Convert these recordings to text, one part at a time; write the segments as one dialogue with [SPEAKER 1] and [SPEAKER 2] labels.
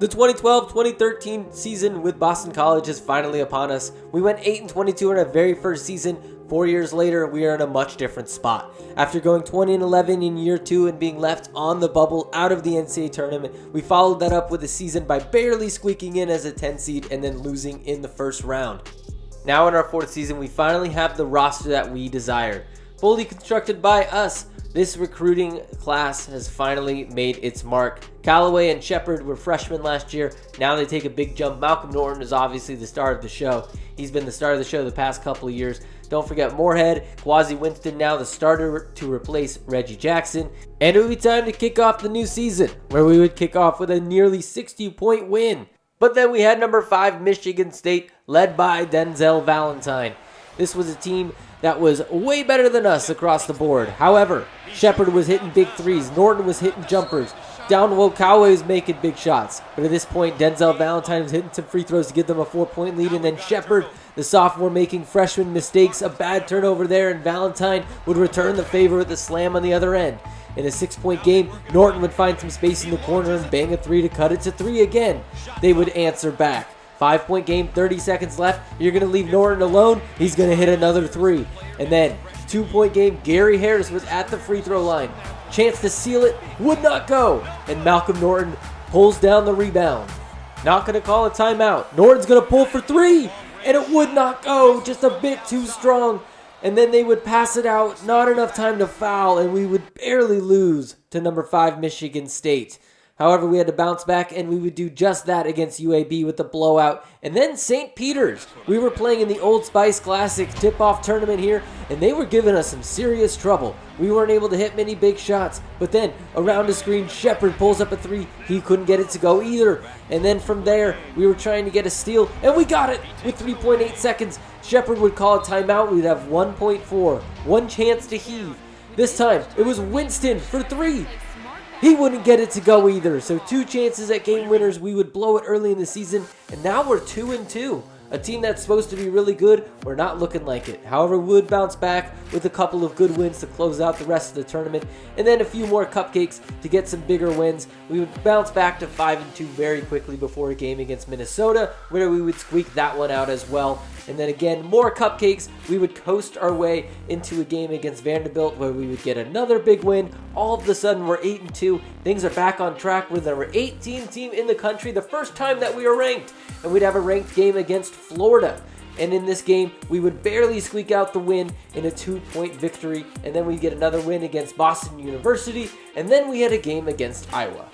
[SPEAKER 1] The 2012-2013 season with Boston College is finally upon us. We went 8-22 in our very first season. 4 years later, we are in a much different spot. After going 20-11 in year 2 and being left on the bubble out of the NCAA tournament, we followed that up with a season by barely squeaking in as a 10 seed and then losing in the first round. Now in our 4th season, we finally have the roster that we desired. Fully constructed by us, this recruiting class has finally made its mark. Callaway and Shepard were freshmen last year. Now they take a big jump. Malcolm Norton is obviously the star of the show. He's been the star of the show the past couple of years. Don't forget Moorhead, Quasi Winston now the starter to replace Reggie Jackson. And it would be time to kick off the new season, where we would kick off with a nearly 60-point win. But then we had number 5 Michigan State, led by Denzel Valentine. This was a team that was way better than us across the board. However, Shepard was hitting big threes. Norton was hitting jumpers. Down low, Callaway was making big shots. But at this point, Denzel Valentine was hitting some free throws to give them a 4-point lead. And then Shepard, the sophomore, making freshman mistakes. A bad turnover there, and Valentine would return the favor with a slam on the other end. In a 6-point game, Norton would find some space in the corner and bang a 3 to cut it to 3 again. They would answer back. 5-point game, 30 seconds left. You're going to leave Norton alone. He's going to hit another 3. And then, 2-point game, Gary Harris was at the free throw line. Chance to seal it, would not go. And Malcolm Norton pulls down the rebound. Not going to call a timeout. Norton's going to pull for 3. And it would not go, just a bit too strong. And then they would pass it out, not enough time to foul, and we would barely lose to number 5 Michigan State. However, we had to bounce back, and we would do just that against UAB with the blowout. And then St. Peter's. We were playing in the Old Spice Classic tip-off tournament here, and they were giving us some serious trouble. We weren't able to hit many big shots, but then around the screen, Shepard pulls up a 3. He couldn't get it to go either. And then from there, we were trying to get a steal, and we got it with 3.8 seconds. Shepard would call a timeout. We'd have 1.4, one chance to heave. This time, it was Winston for 3. He wouldn't get it to go either, so 2 chances at game winners. We would blow it early in the season, and now we're 2-2. A team that's supposed to be really good, we're not looking like it. However, we would bounce back with a couple of good wins to close out the rest of the tournament, and then a few more cupcakes to get some bigger wins. We would bounce back to 5-2 very quickly before a game against Minnesota, where we would squeak that one out as well. And then again, more cupcakes. We would coast our way into a game against Vanderbilt where we would get another big win. All of a sudden, we're 8-2. Things are back on track. We're the number 18 team in the country, the first time that we were ranked. And we'd have a ranked game against Florida. And in this game, we would barely squeak out the win in a 2-point victory. And then we'd get another win against Boston University. And then we had a game against Iowa,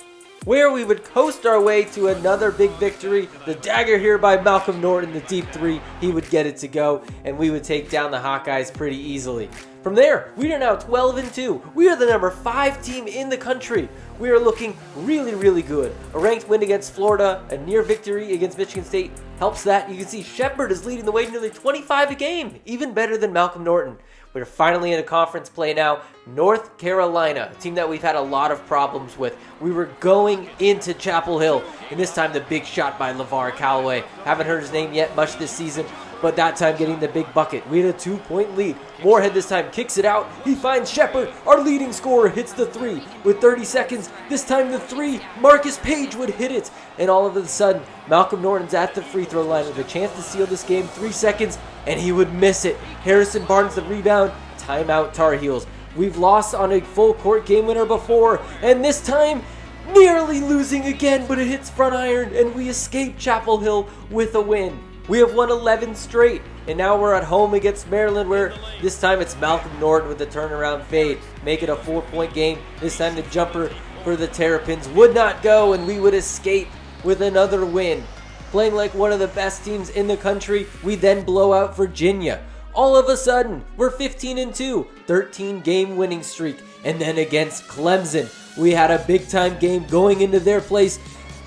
[SPEAKER 1] where we would coast our way to another big victory. The dagger here by Malcolm Norton, the deep 3, he would get it to go, and we would take down the Hawkeyes pretty easily. From there, we are now 12-2. We are the number 5 team in the country. We are looking really, really good. A ranked win against Florida, a near victory against Michigan State helps that. You can see Shepard is leading the way, nearly 25 a game, even better than Malcolm Norton. We're finally in a conference play now. North Carolina, a team that we've had a lot of problems with. We were going into Chapel Hill, and this time the big shot by LeVar Callaway. Haven't heard his name yet much this season, but that time getting the big bucket. We had a 2-point lead. Moorhead this time kicks it out. He finds Shepard. Our leading scorer hits the 3 with 30 seconds. This time the 3, Marcus Page would hit it. And all of a sudden, Malcolm Norton's at the free throw line with a chance to seal this game. 3 seconds, and he would miss it. Harrison Barnes the rebound. Timeout Tar Heels. We've lost on a full court game winner before, and this time nearly losing again, but it hits front iron, and we escape Chapel Hill with a win. We have won 11 straight, and now we're at home against Maryland, where this time it's Malcolm Norton with the turnaround fade. Make it a 4-point game. This time the jumper for the Terrapins would not go, and we would escape with another win. Playing like one of the best teams in the country, we then blow out Virginia. All of a sudden, we're 15-2, 13-game winning streak. And then against Clemson, we had a big-time game going into their place.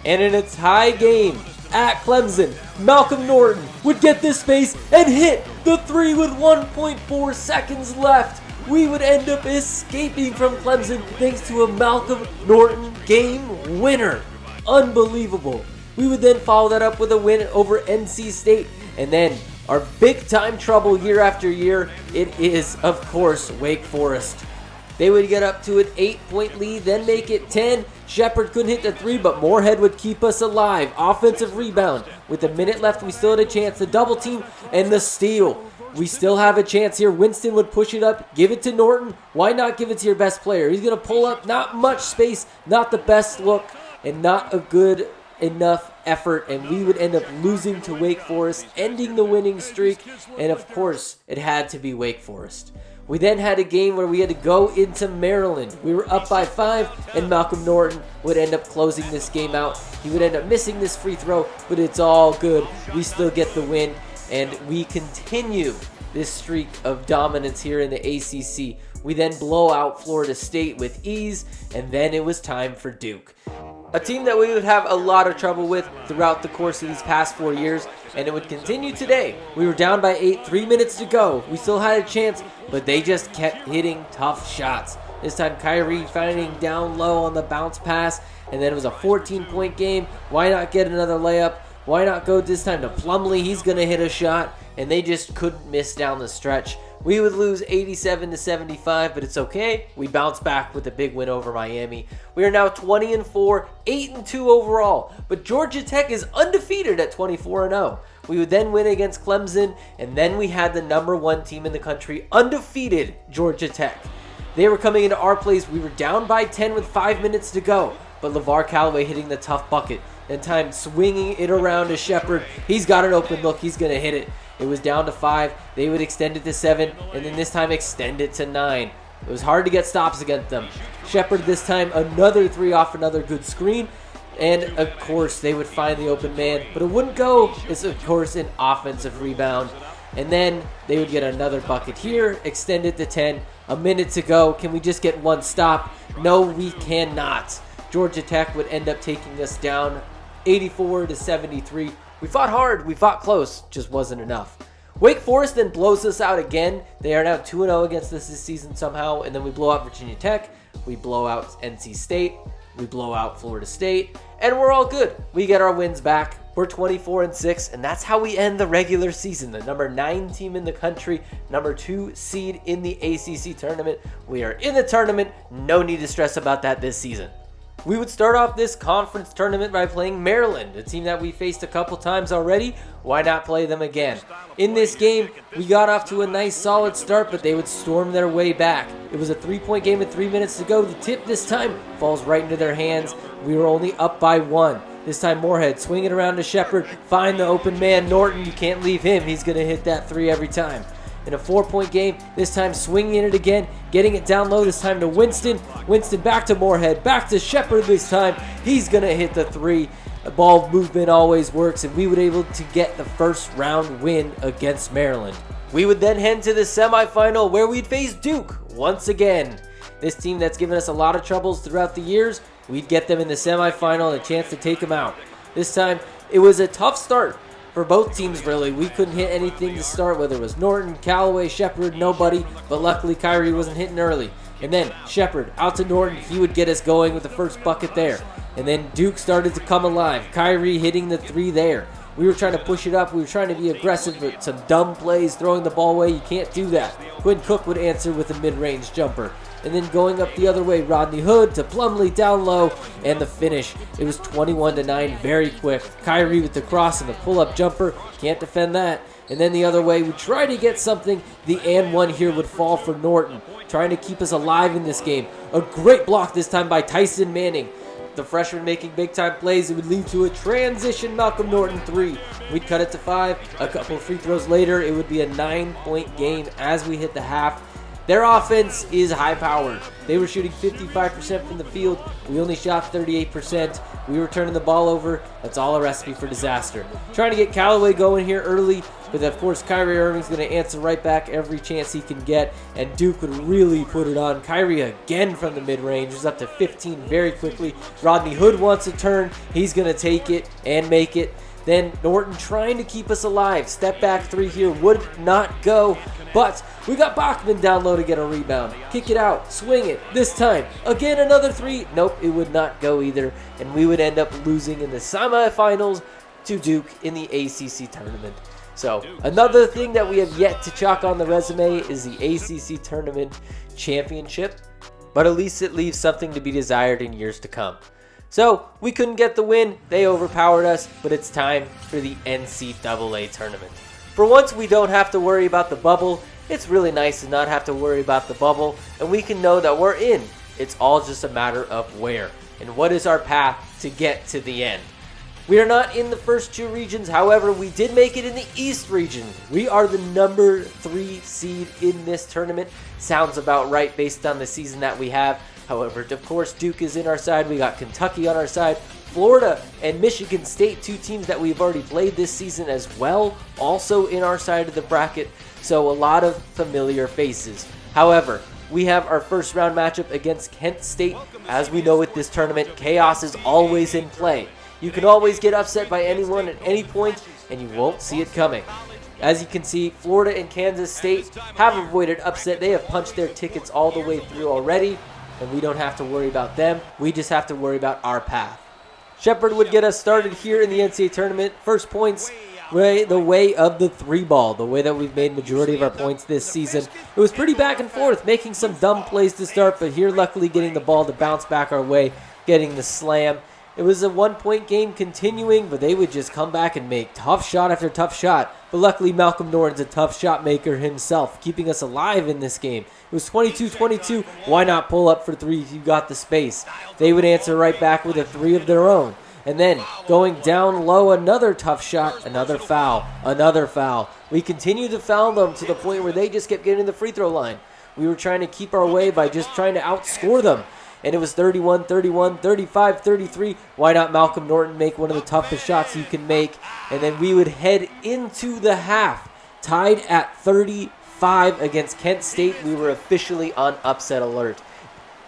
[SPEAKER 1] And in a tie game at Clemson, Malcolm Norton would get this space and hit the 3 with 1.4 seconds left. We would end up escaping from Clemson thanks to a Malcolm Norton game winner. Unbelievable. We would then follow that up with a win over NC State. And then our big time trouble year after year, it is, of course, Wake Forest. They would get up to an 8-point lead, then make it 10. Shepherd couldn't hit the 3, but Moorhead would keep us alive. Offensive rebound. With a minute left, we still had a chance. The double team and the steal. We still have a chance here. Winston would push it up, give it to Norton. Why not give it to your best player? He's going to pull up, not much space, not the best look, and not a good enough effort, and we would end up losing to Wake Forest, ending the winning streak, and of course, it had to be Wake Forest. We then had a game where we had to go into Maryland. We were up by 5, and Malcolm Norton would end up closing this game out. He would end up missing this free throw, but it's all good. We still get the win, and we continue this streak of dominance here in the ACC. We then blow out Florida State with ease, and then it was time for Duke. A team that we would have a lot of trouble with throughout the course of these past 4 years, and it would continue today. We were down by 8, 3 minutes to go. We still had a chance, but they just kept hitting tough shots. This time Kyrie finding down low on the bounce pass, and then it was a 14-point game. Why not get another layup? Why not go this time to Plumlee? He's going to hit a shot, and they just couldn't miss down the stretch. We would lose 87-75, but it's okay. We bounce back with a big win over Miami. We are now 20-4, 8-2 overall, but Georgia Tech is undefeated at 24-0. We would then win against Clemson, and then we had the number 1 team in the country, undefeated Georgia Tech. They were coming into our place. We were down by 10 with 5 minutes to go, but LeVar Callaway hitting the tough bucket. And time swinging it around to Shepherd. He's got an open look. He's going to hit it. It was down to 5. They would extend it to 7, and then this time extend it to 9. It was hard to get stops against them. Shepherd this time, another 3 off another good screen. And, of course, they would find the open man. But it wouldn't go. It's, of course, an offensive rebound. And then they would get another bucket here, extend it to 10. A minute to go. Can we just get one stop? No, we cannot. Georgia Tech would end up taking us down 84-73. We fought hard, we fought close, just wasn't enough. Wake Forest then blows us out again. They are now 2-0 against us this season somehow, and then we blow out Virginia Tech, we blow out NC State, we blow out Florida State, and we're all good. We get our wins back. We're 24-6, and that's how we end the regular season. The number 9 team in the country, number 2 seed in the ACC tournament. We are in the tournament, no need to stress about that this season. We would start off this conference tournament by playing Maryland, a team that we faced a couple times already. Why not play them again? In this game, we got off to a nice solid start, but they would storm their way back. It was a 3-point game with 3 minutes to go. The tip this time falls right into their hands. We were only up by 1. This time Moorhead swinging around to Shepherd, find the open man, Norton. You can't leave him. He's going to hit that 3 every time. In a 4-point game, this time swinging it again, getting it down low, this time to Winston. Winston back to Moorhead, back to Shepherd this time. He's going to hit the 3. The ball movement always works, and we were able to get the first round win against Maryland. We would then head to the semifinal where we'd face Duke once again. This team that's given us a lot of troubles throughout the years, we'd get them in the semifinal and a chance to take them out. This time, it was a tough start. For both teams, really. We couldn't hit anything to start, whether it was Norton, Callaway, Shepherd, nobody. But luckily, Kyrie wasn't hitting early. And then Shepherd out to Norton. He would get us going with the first bucket there. And then Duke started to come alive. Kyrie hitting the 3 there. We were trying to push it up. We were trying to be aggressive with some dumb plays, throwing the ball away. You can't do that. Quinn Cook would answer with a mid-range jumper. And then going up the other way, Rodney Hood to Plumlee down low, and the finish. It was 21-9 very quick. Kyrie with the cross and the pull-up jumper. Can't defend that. And then the other way, we try to get something. The and one here would fall for Norton, trying to keep us alive in this game. A great block this time by Tyson Manning. The freshman making big-time plays. It would lead to a transition Malcolm Norton 3. We'd cut it to 5. A couple free throws later, it would be a 9-point game as we hit the half. Their offense is high-powered. They were shooting 55% from the field. We only shot 38%. We were turning the ball over. That's all a recipe for disaster. Trying to get Callaway going here early, but of course Kyrie Irving's going to answer right back every chance he can get, and Duke would really put it on. Kyrie again from the mid-range. He's up to 15 very quickly. Rodney Hood wants a turn. He's going to take it and make it. Then Norton trying to keep us alive. Step back 3 here would not go. But we got Bachman down low to get a rebound. Kick it out. Swing it. This time. Again another 3. Nope, it would not go either. And we would end up losing in the semifinals to Duke in the ACC tournament. So another thing that we have yet to chalk on the resume is the ACC tournament championship. but at least it leaves something to be desired in years to come. So, we couldn't get the win, they overpowered us, but it's time for the NCAA tournament. For once, we don't have to worry about the bubble. It's really nice to not have to worry about the bubble, and we can know that we're in. It's all just a matter of where, and what is our path to get to the end. We are not in the first two regions, however, we did make it in the East region. We are the number 3 seed in this tournament. Sounds about right based on the season that we have. However, of course, Duke is in our side. We got Kentucky on our side. Florida and Michigan State, 2 teams that we've already played this season as well, also in our side of the bracket. So a lot of familiar faces. However, we have our first round matchup against Kent State. As we know with this tournament, chaos is always in play. You can always get upset by anyone at any point, and you won't see it coming. As you can see, Florida and Kansas State have avoided upset. They have punched their tickets all the way through already, and we don't have to worry about them. We just have to worry about our path. Shepherd would get us started here in the NCAA tournament. First points, the way of the 3-ball, the way that we've made majority of our points this season. It was pretty back and forth, making some dumb plays to start, but here luckily getting the ball to bounce back our way, getting the slam. It was a 1-point game continuing, but they would just come back and make tough shot after tough shot. But luckily, Malcolm Norton's a tough shot maker himself, keeping us alive in this game. It was 22-22. Why not pull up for 3 if you got the space? They would answer right back with a 3 of their own. And then, going down low, another tough shot, another foul, another foul. We continued to foul them to the point where they just kept getting the free throw line. We were trying to keep our way by just trying to outscore them. And it was 31-31, 35-33. Why not Malcolm Norton make one of the toughest shots you can make? And then we would head into the half, tied at 35 against Kent State. We were officially on upset alert.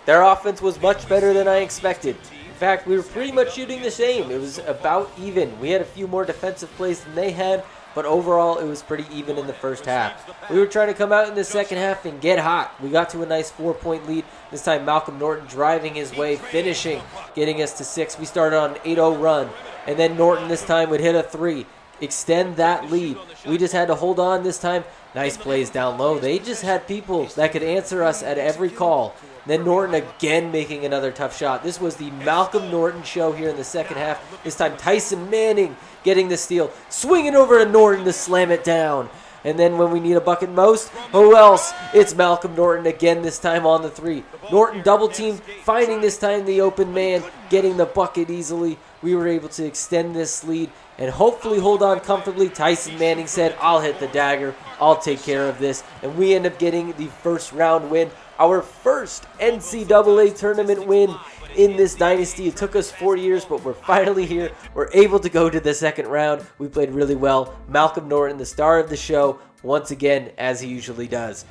[SPEAKER 1] Their offense was much better than I expected. In fact, we were pretty much shooting the same. It was about even. We had a few more defensive plays than they had, but overall it was pretty even in the first half. We were trying to come out in the second half and get hot. We got to a nice 4-point lead. This time Malcolm Norton driving his way, finishing, getting us to 6. We started on an 8-0 run, and then Norton this time would hit a 3, extend that lead. We just had to hold on this time. Nice plays down low. They just had people that could answer us at every call. Then Norton again making another tough shot. This was the Malcolm Norton show here in the second half. This time Tyson Manning getting the steal, swinging over to Norton to slam it down. And then when we need a bucket most, who else? It's Malcolm Norton again, this time on the 3. Norton double team, finding this time the open man, getting the bucket easily. We were able to extend this lead and hopefully hold on comfortably. Tyson Manning said, I'll hit the dagger. I'll take care of this. And we end up getting the first round win. Our first NCAA tournament win in this dynasty. It took us 4 years, but we're finally here. We're able to go to the second round. We played really well. Malcolm Norton, the star of the show, once again, as he usually does.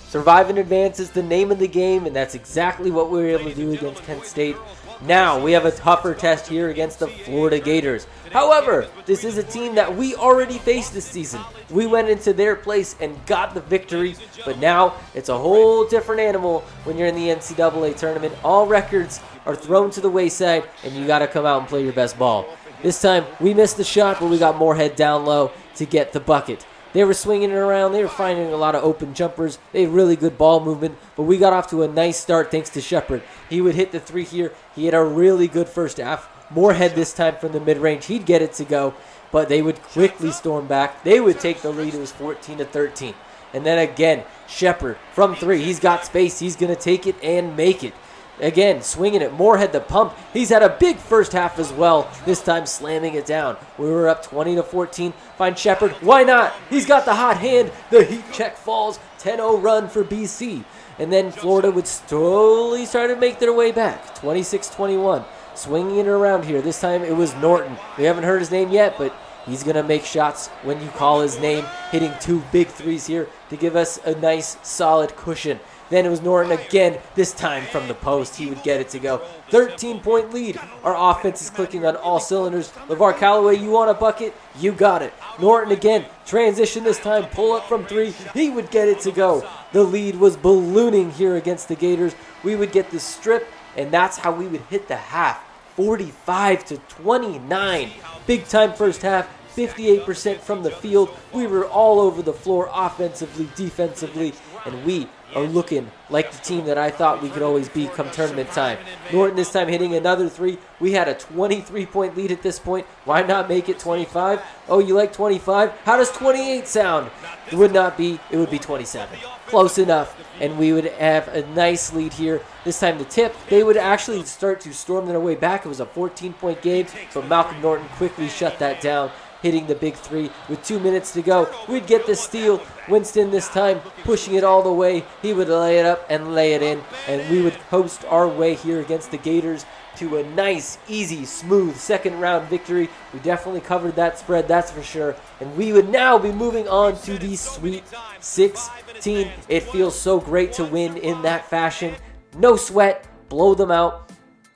[SPEAKER 1] Survive and advance is the name of the game, and that's exactly what we were able to do against Kent State. Now, we have a tougher test here against the Florida Gators. However, this is a team that we already faced this season. We went into their place and got the victory, but now it's a whole different animal when you're in the NCAA tournament. All records are thrown to the wayside, and you got to come out and play your best ball. This time, we missed the shot, but we got Moorhead down low to get the bucket. They were swinging it around. They were finding a lot of open jumpers. They had really good ball movement, but we got off to a nice start thanks to Shepherd. He would hit the 3 here. He had a really good first half. Moorhead this time from the mid-range. He'd get it to go, but they would quickly storm back. They would take the lead. It was 14-13. And then again, Shepherd from 3. He's got space. He's going to take it and make it. Again, swinging it. Moorhead the pump. He's had a big first half as well. This time slamming it down. We were up 20-14. Find Shepherd. Why not? He's got the hot hand. The heat check falls. 10-0 run for BC. And then Florida would slowly start to make their way back. 26-21. Swinging it around here. This time it was Norton. We haven't heard his name yet, but he's going to make shots when you call his name. Hitting 2 big 3s here to give us a nice solid cushion. Then it was Norton again, this time from the post. He would get it to go. 13-point lead. Our offense is clicking on all cylinders. LeVar Callaway, you want a bucket? You got it. Norton again, transition this time, pull up from 3. He would get it to go. The lead was ballooning here against the Gators. We would get the strip, and that's how we would hit the half. 45-29. Big time first half. 58% from the field. We were all over the floor offensively, defensively, and we are looking like the team that I thought we could always be come tournament time. Norton this time hitting another three. We had a 23-point lead at this point. Why not make it 25? Oh, you like 25? How does 28 sound? It would not be. It would be 27. Close enough, and we would have a nice lead here. This time the tip, they would actually start to storm their way back. It was a 14-point game, but Malcolm Norton quickly shut that down, hitting the big three with 2 minutes to go. We'd get the steal. Winston this time pushing it all the way. He would lay it up and lay it in, and we would coast our way here against the Gators to a nice, easy, smooth second round victory. We definitely covered that spread, that's for sure. And we would now be moving on to the Sweet 16. It feels so great to win in that fashion. No sweat, blow them out.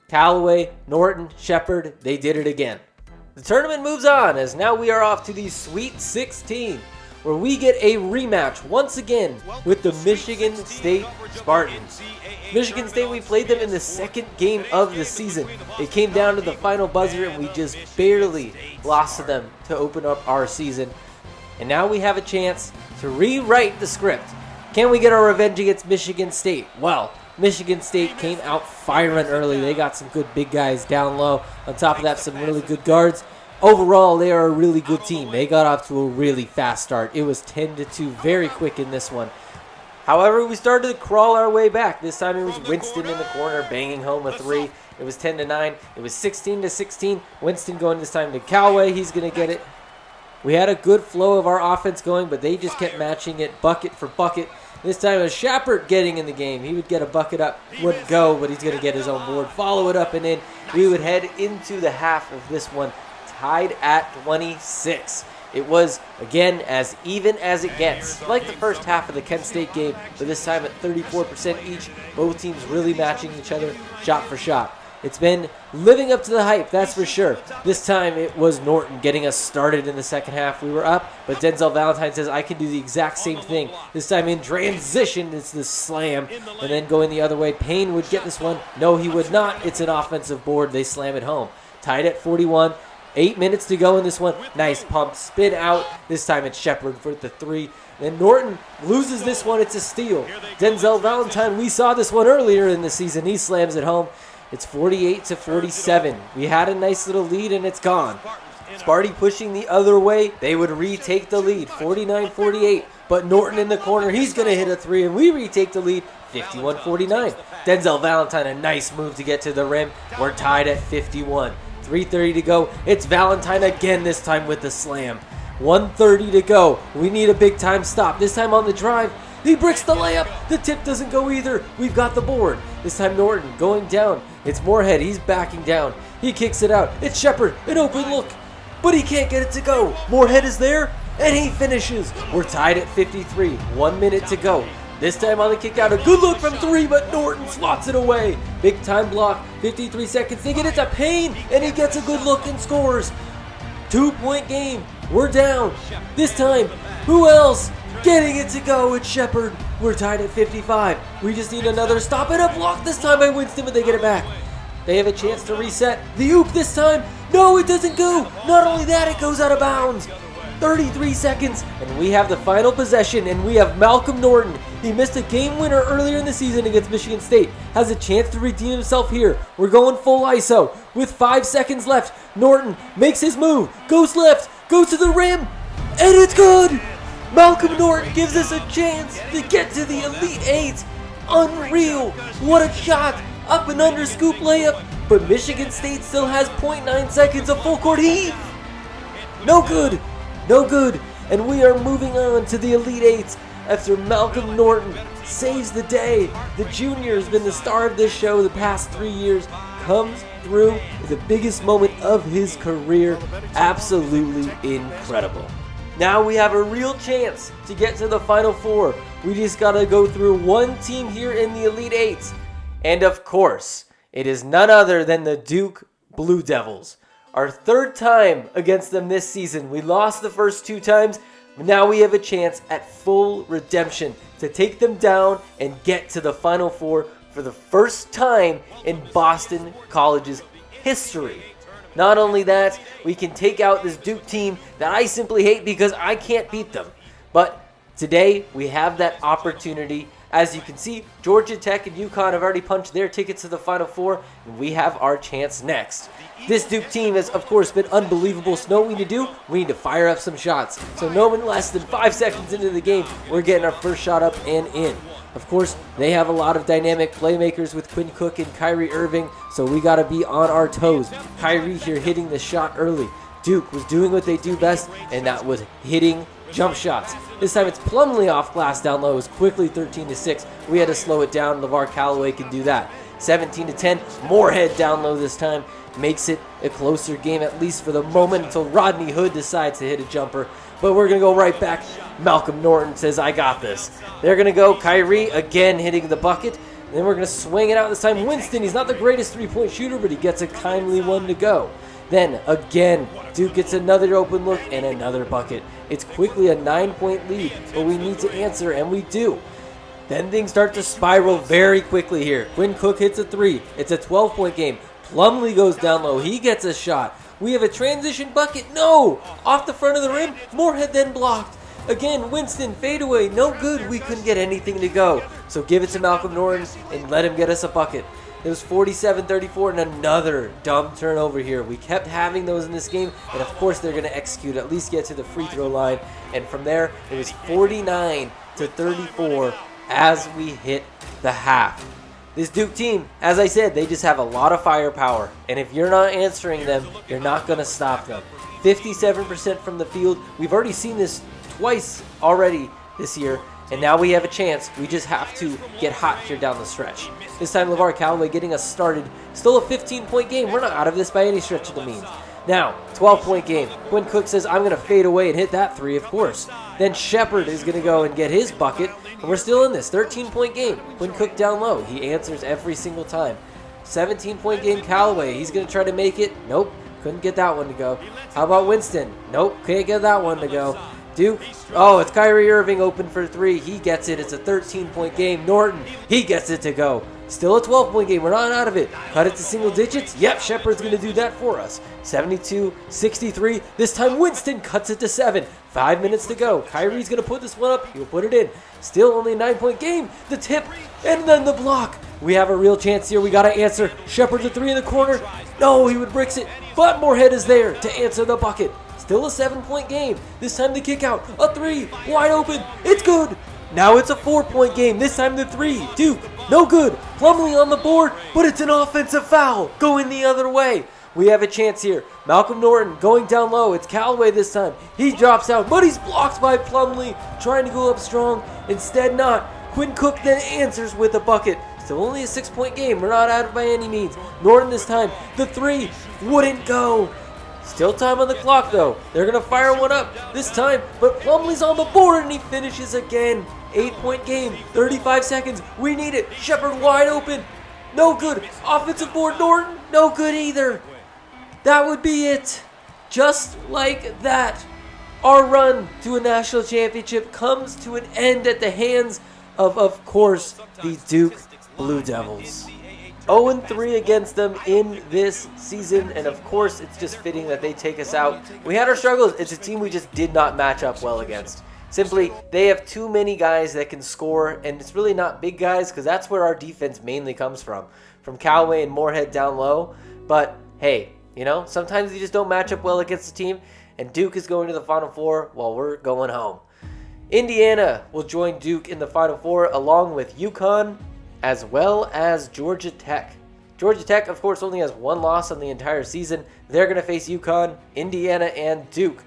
[SPEAKER 1] Callaway, Norton, Shepherd, they did it again. The tournament moves on as now we are off to the Sweet 16, where we get a rematch once again with the Michigan State Spartans. Michigan State, we played them in the second game of the season. It came down to the final buzzer and we just barely lost to them to open up our season. And now we have a chance to rewrite the script. Can we get our revenge against Michigan State? Well, Michigan State came out firing early. They got some good big guys down low. On top of that, some really good guards. Overall, they are a really good team. They got off to a really fast start. It was 10-2 very quick in this one. However, we started to crawl our way back. This time it was Winston in the corner banging home a three. It was 10-9. It was 16-16. Winston going this time to Callaway. He's going to get it. We had a good flow of our offense going, but they just kept matching it bucket for bucket. This time it was Shepherd getting in the game. He would get a bucket up, wouldn't go, but he's going to get his own board. Follow it up and in. We would head into the half of this one tied at 26. It was, again, as even as it gets. Like the first half of the Kent State game, but this time at 34% each. Both teams really matching each other shot for shot. It's been living up to the hype, that's for sure. This time it was Norton getting us started in the second half. We were up, but Denzel Valentine says, I can do the exact same thing. This time in transition, it's the slam. And then going the other way, Payne would get this one. No, he would not. It's an offensive board. They slam it home. Tied at 41. 8 minutes to go in this one. Nice pump. Spin out. This time it's Shepherd for the three. Then Norton loses this one. It's a steal. Denzel Valentine, we saw this one earlier in the season. He slams it home. It's 48-47. We had a nice little lead and it's gone. Sparty pushing the other way. They would retake the lead. 49-48. But Norton in the corner. He's going to hit a three and we retake the lead. 51-49. Denzel Valentine, a nice move to get to the rim. We're tied at 51. 3:30 to go. It's Valentine again, this time with the slam. 1:30 to go. We need a big time stop. This time on the drive. He bricks the layup. The tip doesn't go either. We've got the board. This time Norton going down. It's Moorhead. He's backing down. He kicks it out. It's Shepherd. An open look. But he can't get it to go. Moorhead is there. And he finishes. We're tied at 53. 1 minute to go. This time on the kick out, a good look from three, but Norton slots it away. Big time block, 53 seconds. They get it to Payne, and he gets a good look and scores. 2-point game. We're down. This time, who else? Getting it to go, it's Shepherd. We're tied at 55. We just need another stop and a block this time by Winston, but they get it back. They have a chance to reset. The oop this time. No, it doesn't go. Not only that, it goes out of bounds. 33 seconds, and we have the final possession, and we have Malcolm Norton. He missed a game winner earlier in the season against Michigan State. Has a chance to redeem himself here. We're going full ISO. With 5 seconds left, Norton makes his move, goes left, goes to the rim, and it's good! Malcolm Norton gives us a chance to get to the Elite Eight. Unreal! What a shot! Up and under scoop layup, but Michigan State still has 0.9 seconds of full court heave. No good! No good, and we are moving on to the Elite Eight after Malcolm Norton saves the day. The junior has been the star of this show the past 3 years, comes through with the biggest moment of his career. Absolutely incredible. Now we have a real chance to get to the Final Four. We just got to go through one team here in the Elite Eight. And of course, it is none other than the Duke Blue Devils. Our third time against them this season. We lost the first 2 times. Now we have a chance at full redemption to take them down and get to the Final Four for the first time in Boston College's history. Not only that, we can take out this Duke team that I simply hate because I can't beat them. But today we have that opportunity As you can see, Georgia Tech and UConn have already punched their tickets to the Final Four, and we have our chance next. This Duke team has, of course, been unbelievable, so know what we need to do? We need to fire up some shots. So no less than 5 seconds into the game, we're getting our first shot up and in. Of course, they have a lot of dynamic playmakers with Quinn Cook and Kyrie Irving, so we got to be on our toes. Kyrie here hitting the shot early. Duke was doing what they do best, and that was hitting jump shots. This time it's Plumlee off glass down low. It was quickly 13-6. We had to slow it down. LeVar Callaway can do that. 17-10. Moorhead down low this time. Makes it a closer game, at least for the moment, until Rodney Hood decides to hit a jumper. But we're going to go right back. Malcolm Norton says, I got this. They're going to go Kyrie again hitting the bucket. And then we're going to swing it out this time. Winston, he's not the greatest three-point shooter, but he gets a kindly one to go. Then, again, Duke gets another open look and another bucket. It's quickly a 9-point lead, but we need to answer, and we do. Then things start to spiral very quickly here. Quinn Cook hits a 3. It's a 12-point game. Plumlee goes down low. He gets a shot. We have a transition bucket. No! Off the front of the rim. Moorhead then blocked. Again, Winston, fadeaway. No good. We couldn't get anything to go. So give it to Malcolm Norton and let him get us a bucket. It was 47-34 and another dumb turnover here. We kept having those in this game, and of course they're going to execute, at least get to the free throw line. And from there, it was 49-34 as we hit the half. This Duke team, as I said, they just have a lot of firepower. And if you're not answering them, you're not going to stop them. 57% from the field. We've already seen this twice already this year. And now we have a chance. We just have to get hot here down the stretch. This time, LeVar Callaway getting us started. Still a 15-point game. We're not out of this by any stretch of the means. Now, 12-point game. Quinn Cook says, I'm going to fade away and hit that 3, of course. Then Shepard is going to go and get his bucket. And we're still in this 13-point game. Quinn Cook down low. He answers every single time. 17-point game, Callaway. He's going to try to make it. Nope. Couldn't get that one to go. How about Winston? Nope. Can't get that one to go. Duke. Oh, it's Kyrie Irving open for 3. He gets it. It's a 13-point game. Norton. He gets it to go. Still a 12-point game. We're not out of it. Cut it to single digits. Yep, Shepard's going to do that for us. 72-63. This time Winston cuts it to 7. 5 minutes to go. Kyrie's going to put this one up. He'll put it in. Still only a 9-point game. The tip and then the block. We have a real chance here. We got to answer. Shepard's a 3 in the corner. No, he would bricks it. But Moorhead is there to answer the bucket. Still a 7-point game. This time the kick out. A 3. Wide open. It's good. Now it's a 4-point game. This time the 3. Duke. No good. Plumlee on the board, but it's an offensive foul. Going the other way. We have a chance here. Malcolm Norton going down low. It's Callaway this time. He drops out, but he's blocked by Plumlee. Trying to go up strong. Instead not. Quinn Cook then answers with a bucket. Still only a 6-point game. We're not out of by any means. Norton this time. The 3 wouldn't go. Still time on the clock though. They're going to fire one up this time, but Plumlee's on the board and he finishes again. 8-point game, 35 seconds. We need it. Shepard wide open. No good. Offensive board, Norton. No good either. That would be it. Just like that, our run to a national championship comes to an end at the hands of course, the Duke Blue Devils. 0-3 against them in this season, and of course, it's just fitting that they take us out. We had our struggles. It's a team we just did not match up well against. Simply, they have too many guys that can score, and it's really not big guys because that's where our defense mainly comes from Callaway and Moorhead down low. But hey, you know, sometimes you just don't match up well against the team, and Duke is going to the Final Four while we're going home. Indiana will join Duke in the Final Four along with UConn as well as Georgia Tech. Georgia Tech, of course, only has 1 loss on the entire season. They're going to face UConn, Indiana, and Duke.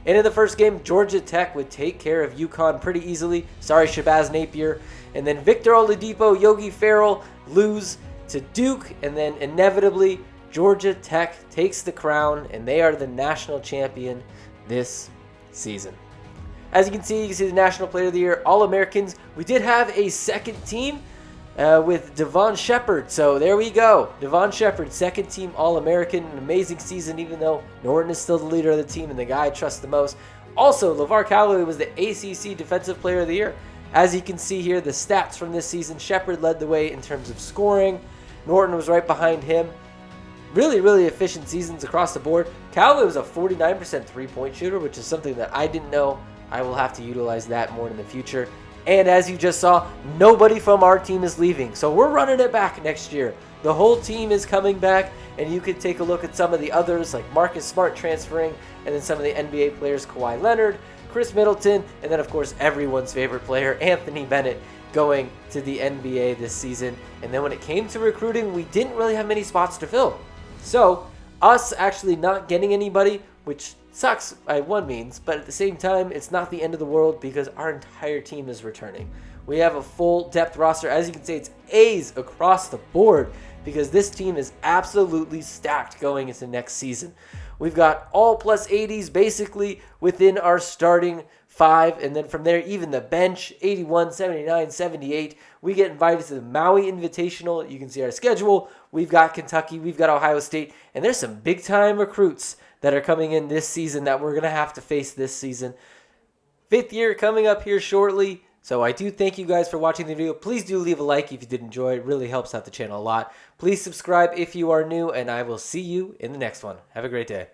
[SPEAKER 1] And in the first game, Georgia Tech would take care of UConn pretty easily. Sorry, Shabazz Napier. And then Victor Oladipo, Yogi Ferrell lose to Duke. And then inevitably, Georgia Tech takes the crown, and they are the national champion this season. As you can see the National Player of the Year, All-Americans. We did have a second team with Devon Shepard. So there we go. Devon Shepard, second team All-American. An amazing season, even though Norton is still the leader of the team and the guy I trust the most. Also, LeVar Callaway was the ACC Defensive Player of the Year. As you can see here, the stats from this season, Shepard led the way in terms of scoring. Norton was right behind him. Really, really efficient seasons across the board. Callaway was a 49% three-point shooter, which is something that I didn't know. I will have to utilize that more in the future. And as you just saw, nobody from our team is leaving. So we're running it back next year. The whole team is coming back, and you could take a look at some of the others like Marcus Smart transferring, and then some of the NBA players, Kawhi Leonard, Chris Middleton, and then of course everyone's favorite player, Anthony Bennett, going to the NBA this season. And then when it came to recruiting, we didn't really have many spots to fill. So us actually not getting anybody, which sucks by one means, but at the same time, it's not the end of the world because our entire team is returning. We have a full depth roster. As you can see, it's A's across the board because this team is absolutely stacked going into next season. We've got all plus 80s basically within our starting five, and then from there, even the bench, 81, 79, 78. We get invited to the Maui Invitational. You can see our schedule. We've got Kentucky, we've got Ohio State, and there's some big-time recruits that are coming in this season that we're going to have to face this season. 5th year coming up here shortly. So I do thank you guys for watching the video. Please do leave a like if you did enjoy. It really helps out the channel a lot. Please subscribe if you are new, and I will see you in the next one. Have a great day.